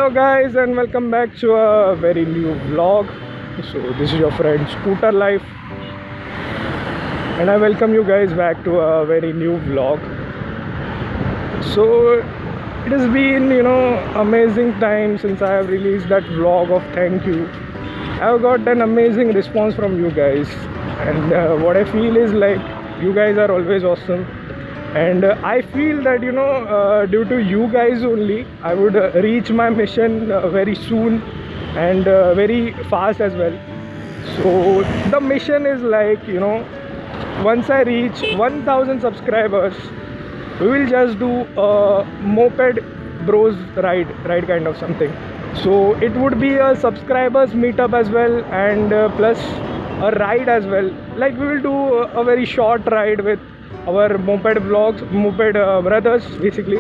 Hello guys and welcome back to a very new vlog. So this is your friend Scooter Life and I welcome you guys back to a very new vlog. So it has been amazing time since I have released that vlog of thank you. I have got an amazing response from you guys and what I feel is like you guys are always awesome. And I feel that due to you guys only I would reach my mission very soon and very fast as well. So the mission is like once I reach 1000 subscribers, we will just do a moped bros ride kind of something. So it would be a subscribers meetup as well and plus a ride as well. Like we will do a very short ride with our moped vlogs, moped brothers basically.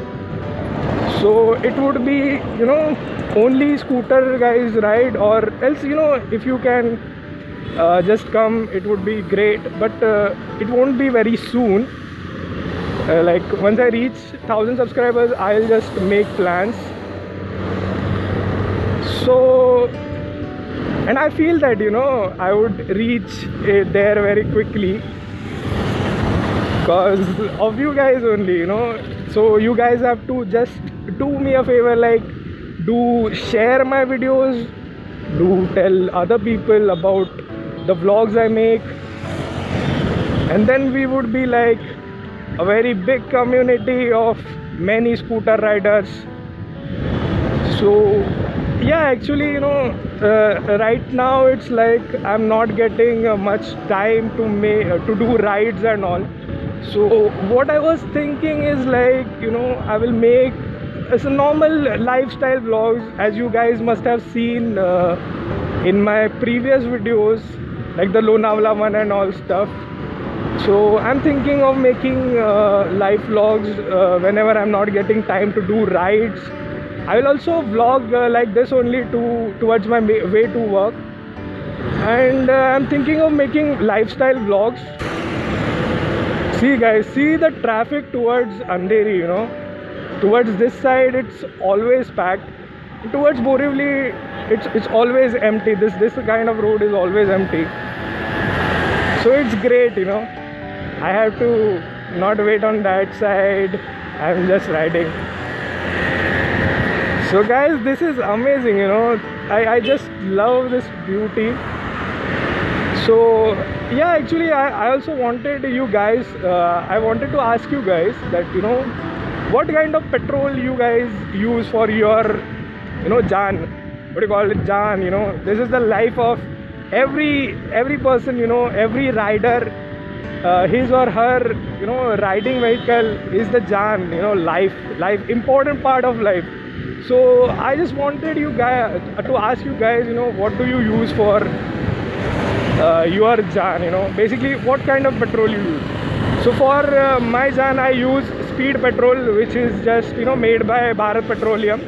So it would be only scooter guys ride, or else if you can just come, it would be great, but it won't be very soon. Like once I reach 1000 subscribers, I'll just make plans. So, and I feel that I would reach there very quickly because of you guys only, so you guys have to just do me a favor, like do share my videos, do tell other people about the vlogs I make, and then we would be like a very big community of many scooter riders. So yeah, actually right now it's like I'm not getting much time to do rides and all. So what I was thinking is like I will make as a normal lifestyle vlogs, as you guys must have seen in my previous videos, like the Lonavala one and all stuff. So I'm thinking of making live vlogs whenever I'm not getting time to do rides. I will also vlog like this only towards my way to work, and I'm thinking of making lifestyle vlogs. See guys, see the traffic towards Andheri, towards this side it's always packed. Towards Borivali it's always empty. This kind of road is always empty. So it's great, I have to not wait on that side. I'm just riding. So guys, this is amazing, I just love this beauty. So yeah, actually I also wanted you guys, I wanted to ask you guys that what kind of petrol you guys use for your jaan, what do you call it, jaan, this is the life of every person, every rider, his or her riding vehicle is the jaan, life important part of life. So I just wanted you guys to ask you guys, what do you use for your jaan, basically what kind of petrol you use. So for my jaan I use speed petrol, which is just made by Bharat Petroleum.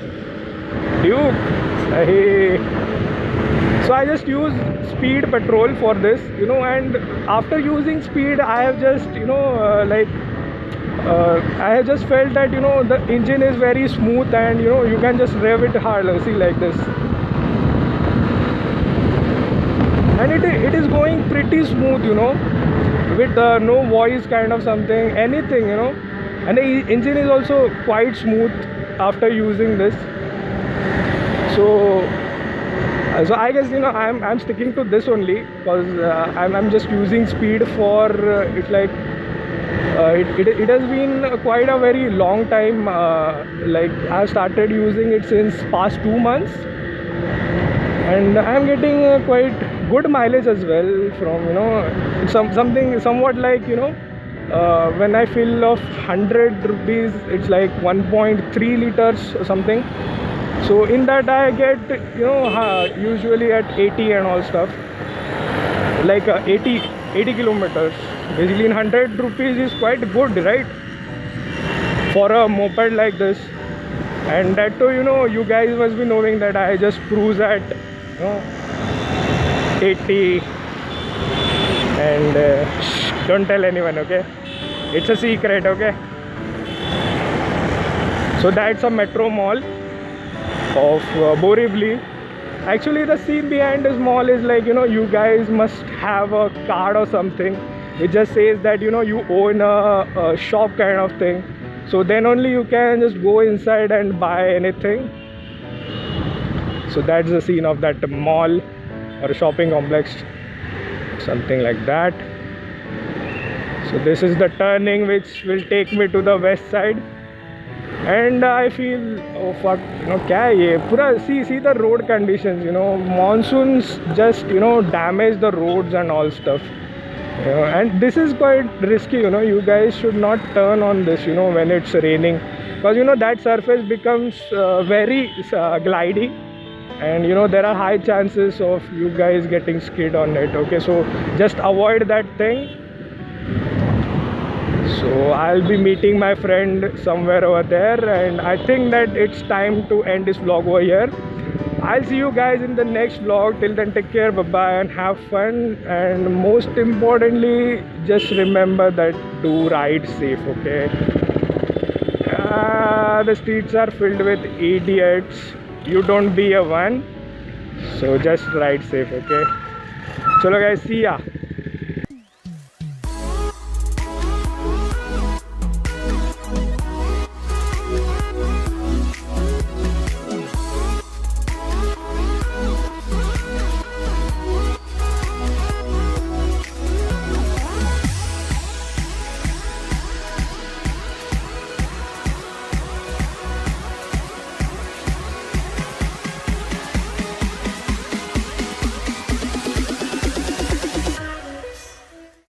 Duke. So I just use speed petrol for this, and after using speed I have just I have just felt that the engine is very smooth and you can just rev it hard. See, like this, and it is going pretty smooth, with no voice kind of something, anything, and the engine is also quite smooth after using this. So I guess I'm sticking to this only because I'm just using speed for it's like it has been quite a very long time. Like I started using it since past 2 months, and I'm getting quite good mileage as well from something somewhat like when I fill of 100 rupees, it's like 1.3 liters or something. So in that I get usually at 80 and all stuff, like 80 kilometers. Basically in 100 rupees is quite good, right, for a moped like this. And that too, you guys must be knowing that I just cruise at 80 and don't tell anyone, okay, it's a secret, okay. So that's a Metro Mall. of Borivali. Actually, the scene behind this mall is like, you guys must have a card or something which just says that, you own a shop kind of thing. So then only you can just go inside and buy anything. So that's the scene of that mall or shopping complex, something like that. So this is the turning which will take me to the west side. And I feel, oh fuck, kya hai ye? Pura, see the road conditions, monsoons just, damage the roads and all stuff. And this is quite risky, you guys should not turn on this, when it's raining. Because, that surface becomes very glidey. And, there are high chances of you guys getting skid on it, okay? So, just avoid that thing. So I'll be meeting my friend somewhere over there, and I think that it's time to end this vlog over here. I'll see you guys in the next vlog. Till then, take care, bye bye, and have fun. And most importantly, just remember that do ride safe, okay? The streets are filled with idiots. You don't be a one, so just ride safe, okay? Chalo guys, see ya.